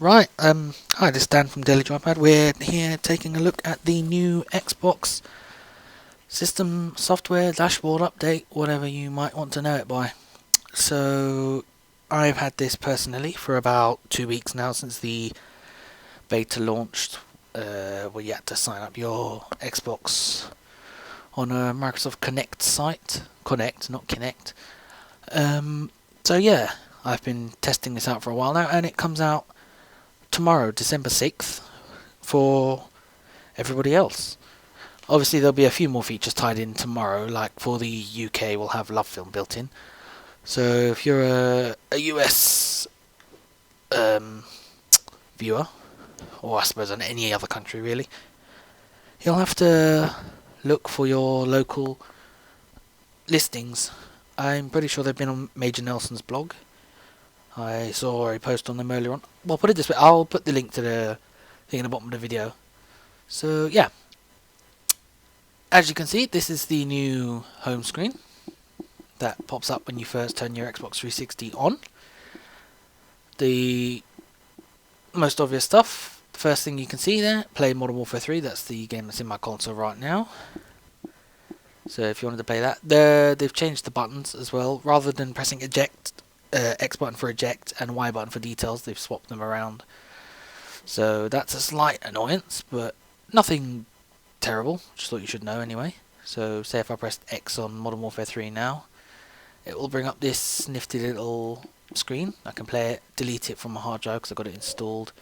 Right, hi, this is Dan from Daily Joypad. We're here taking a look at the new Xbox system software dashboard update, whatever you might want to know it by. So, I've had this personally for about 2 weeks now since the beta launched, where you had to sign up your Xbox on a Microsoft Connect site. Connect, not Kinect. So yeah, I've been testing this out for a while now, and it comes out tomorrow, December 6th, for everybody else. Obviously, there'll be a few more features tied in tomorrow, like for the UK, we'll have Love Film built in. So if you're a US viewer, or I suppose in any other country really, you'll have to look for your local listings. I'm pretty sure they've been on Major Nelson's blog. I saw a post on them earlier on. Well, put it this way, I'll put the link to the thing in the bottom of the video. So yeah, as you can see, this is the new home screen that pops up when you first turn your Xbox 360 on. The most obvious stuff, the first thing you can see there, play Modern Warfare 3, that's the game that's in my console right now. So if you wanted to play that, they've changed the buttons as well. Rather than pressing eject, X button for eject and Y button for details, they've swapped them around. So that's a slight annoyance, but nothing terrible, just thought you should know anyway. So say if I pressed X on Modern Warfare 3 now, it will bring up this nifty little screen. I can play it, delete it from my hard drive because I've got it installed.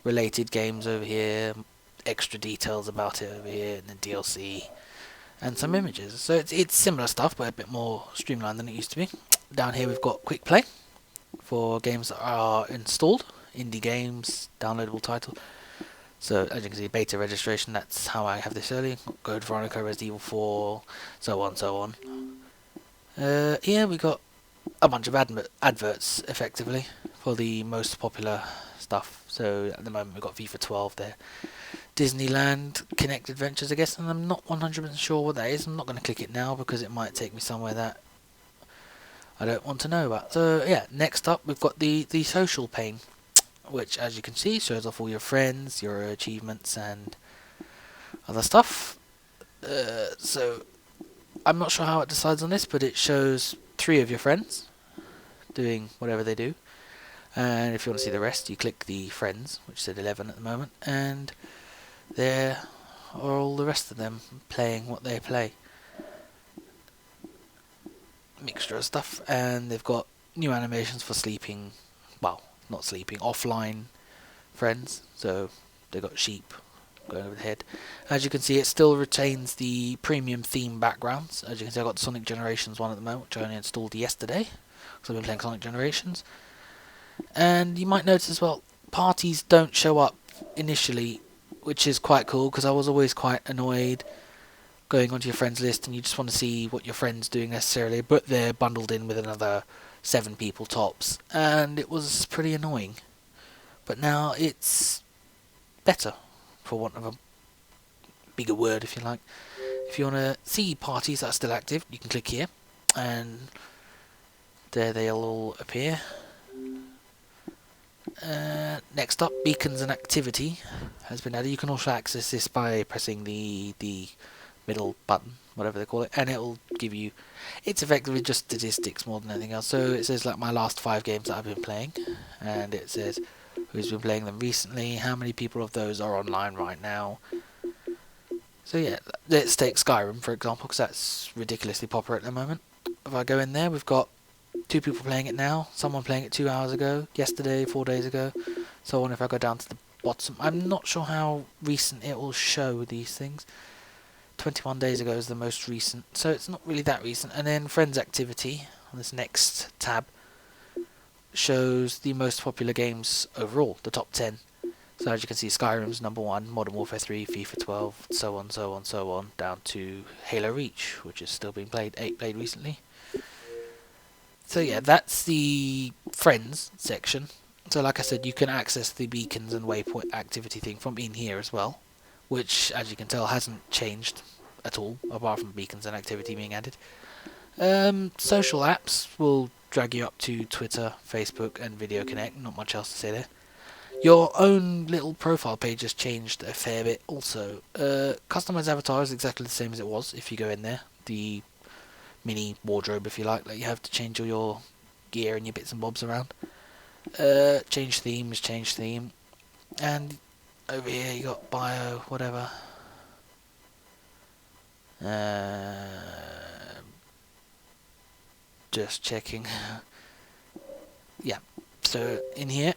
Related games over here, extra details about it over here, and the DLC, and some images. So it's similar stuff, but a bit more streamlined than it used to be. Down here we've got Quick Play for games that are installed, indie games, downloadable title. So as you can see, beta registration, that's how I have this early. Code Veronica, Resident Evil 4, so on, so on. Here we got a bunch of adverts, effectively, for the most popular stuff. So at the moment we've got FIFA 12 there. Disneyland Kinect Adventures, I guess, and I'm not 100% sure what that is. I'm not going to click it now because it might take me somewhere that I don't want to know about. So yeah, next up we've got the social pane, which as you can see shows off all your friends, your achievements and other stuff. So I'm not sure how it decides on this, but it shows 3 of your friends doing whatever they do. And if you want to see the rest, you click the friends, which said 11 at the moment, and there are all the rest of them playing what they play. Mixture of stuff, and they've got new animations for sleeping, well, not sleeping, offline friends. So they've got sheep going over the head. As you can see, it still retains the premium theme backgrounds. As you can see, I've got the Sonic Generations one at the moment, which I only installed yesterday, because I've been playing Sonic Generations. And you might notice as well, parties don't show up initially, which is quite cool, because I was always quite annoyed going onto your friends list and you just want to see what your friend's doing necessarily, but they're bundled in with another 7 people tops, and it was pretty annoying. But now it's better, for want of a bigger word, if you like. If you want to see parties that are still active, you can click here, and there they'll all appear. Next up, beacons and activity has been added. You can also access this by pressing the middle button, whatever they call it, and it will give you, it's effectively just statistics more than anything else. So it says like my last 5 games that I've been playing, and it says who's been playing them recently, how many people of those are online right now. So yeah, let's take Skyrim for example, because that's ridiculously popular at the moment. If I go in there, we've got 2 people playing it now, someone playing it 2 hours ago, yesterday, 4 days ago, so on. If I go down to the bottom, I'm not sure how recent it will show these things. 21 days ago is the most recent, so it's not really that recent. And then friends activity on this next tab shows the most popular games overall, the top 10. So as you can see, Skyrim's number 1, Modern Warfare 3, FIFA 12, so on, so on, so on, down to Halo Reach, which is still being played recently. So yeah, that's the friends section. So like I said, you can access the beacons and waypoint activity thing from in here as well, which as you can tell hasn't changed at all, apart from beacons and activity being added. Social apps will drag you up to Twitter, Facebook and Video Connect, not much else to say there. Your own little profile page has changed a fair bit also. Customize avatar is exactly the same as it was if you go in there. The mini wardrobe, if you like, that you have to change all your gear and your bits and bobs around. Change theme. And over here you got bio, whatever. Just checking. Yeah, so in here,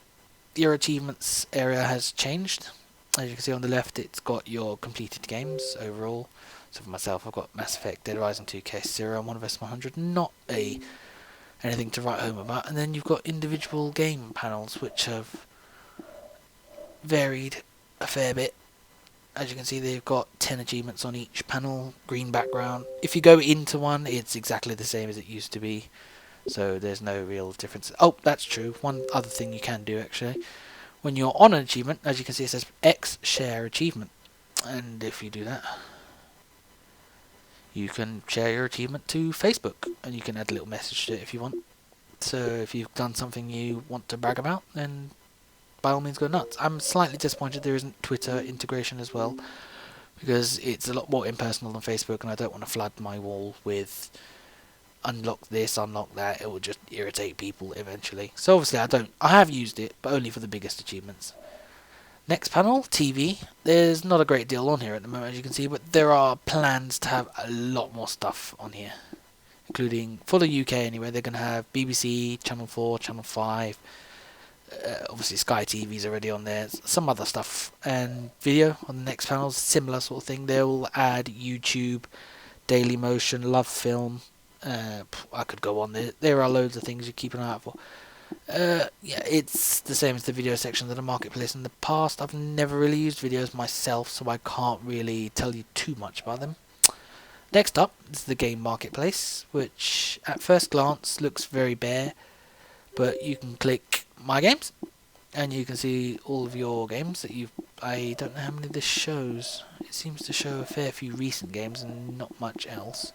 your achievements area has changed. As you can see on the left, it's got your completed games overall. So for myself, I've got Mass Effect, Dead Rising 2, Case Zero, and One of Us 100. Not anything to write home about. And then you've got individual game panels, which have varied a fair bit. As you can see, they've got 10 achievements on each panel, green background. If you go into one, it's exactly the same as it used to be. So there's no real difference. Oh, that's true. One other thing you can do, actually. When you're on an achievement, as you can see, it says X share achievement. And if you do that, you can share your achievement to Facebook. And you can add a little message to it if you want. So if you've done something you want to brag about, then by all means go nuts. I'm slightly disappointed there isn't Twitter integration as well, because it's a lot more impersonal than Facebook, and I don't want to flood my wall with unlock this, unlock that. It will just irritate people eventually. So obviously I have used it, but only for the biggest achievements. Next panel, TV. There's not a great deal on here at the moment, as you can see, but there are plans to have a lot more stuff on here, including, for the UK anyway, they're going to have BBC, Channel 4, Channel 5, obviously Sky TV's already on there, some other stuff, and video on the next panel, similar sort of thing. They'll add YouTube, Daily Motion, Love Film. I could go on. There are loads of things you keep an eye out for. Yeah, it's the same as the video section of the marketplace. In the past, I've never really used videos myself, so I can't really tell you too much about them. Next up is the game marketplace, which at first glance looks very bare, but you can click My Games, and you can see all of your games that you've... I don't know how many this shows. It seems to show a fair few recent games and not much else.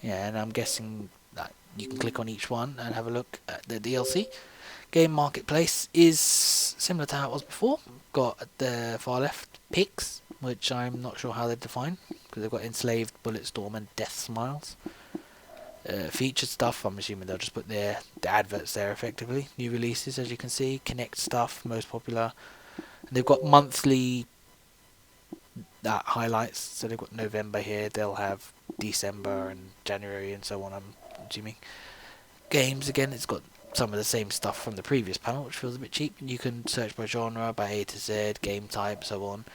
Yeah, and I'm guessing that you can click on each one and have a look at the DLC. Game Marketplace is similar to how it was before. Got at the far left pics, which I'm not sure how they define, because they've got Enslaved, Bulletstorm and Death Smiles. Featured stuff, I'm assuming they'll just put the adverts there effectively. New releases, as you can see. Kinect stuff, most popular. And they've got monthly highlights, so they've got November here, they'll have December and January and so on, I'm assuming. Games, again, it's got some of the same stuff from the previous panel, which feels a bit cheap. You can search by genre, by A to Z, game type, so on.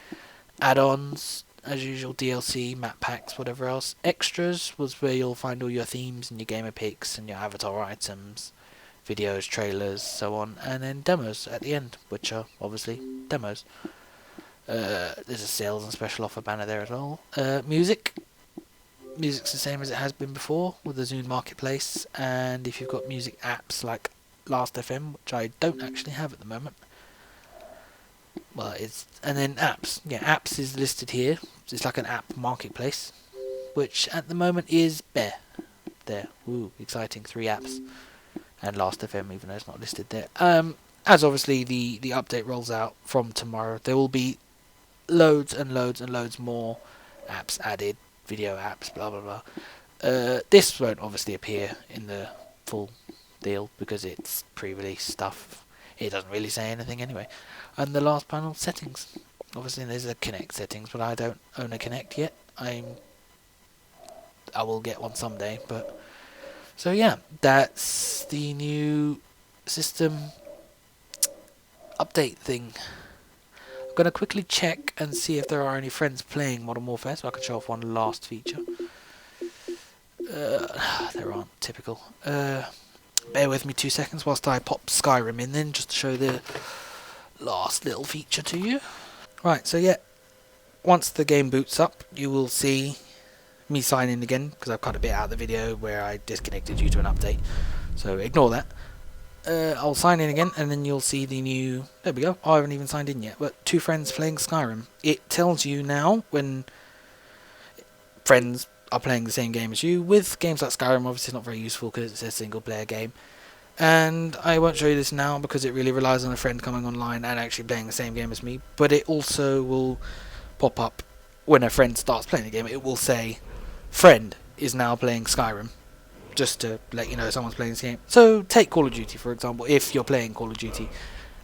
Add-ons, as usual, DLC, map packs, whatever else. Extras was where you'll find all your themes and your gamer picks and your avatar items, videos, trailers, so on. And then demos at the end, which are obviously demos. There's a sales and special offer banner there as well. Music's the same as it has been before with the Zune Marketplace, and if you've got music apps like Last.fm, which I don't actually have at the moment. Well, and then apps. Yeah, apps is listed here. It's like an app marketplace, which at the moment is bare. There, woo, exciting, 3 apps, and Last.fm, even though it's not listed there. As obviously the update rolls out from tomorrow, there will be loads and loads and loads more apps added, video apps, blah blah blah. This won't obviously appear in the full deal because it's pre-release stuff. It doesn't really say anything anyway. And the last panel, settings. Obviously there's a Kinect settings, but I don't own a Kinect yet. I will get one someday, but so yeah, that's the new system update thing. I'm going to quickly check and see if there are any friends playing Modern Warfare, so I can show off one last feature. There aren't, typical. Bear with me 2 seconds whilst I pop Skyrim in then, just to show the last little feature to you. Right, so yeah, once the game boots up, you will see me sign in again, because I've cut a bit out of the video where I disconnected due to an update, so ignore that. I'll sign in again, and then you'll see the new... There we go. I haven't even signed in yet, but 2 friends playing Skyrim. It tells you now when friends are playing the same game as you. With games like Skyrim, obviously it's not very useful because it's a single-player game. And I won't show you this now because it really relies on a friend coming online and actually playing the same game as me, but it also will pop up when a friend starts playing the game. It will say, friend is now playing Skyrim, just to let you know someone's playing this game. So take Call of Duty for example. If you're playing Call of Duty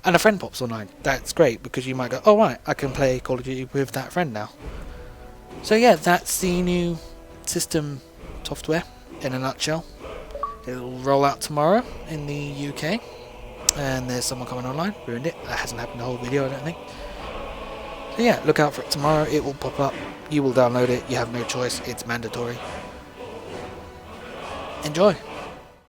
and a friend pops online, that's great because you might go, oh right, I can play Call of Duty with that friend now. So yeah, that's the new system software in a nutshell. It'll roll out tomorrow in the UK, and there's someone coming online, ruined it. That hasn't happened the whole video, I don't think. So yeah, look out for it tomorrow. It will pop up. You will download it. You have no choice. It's mandatory. Enjoy.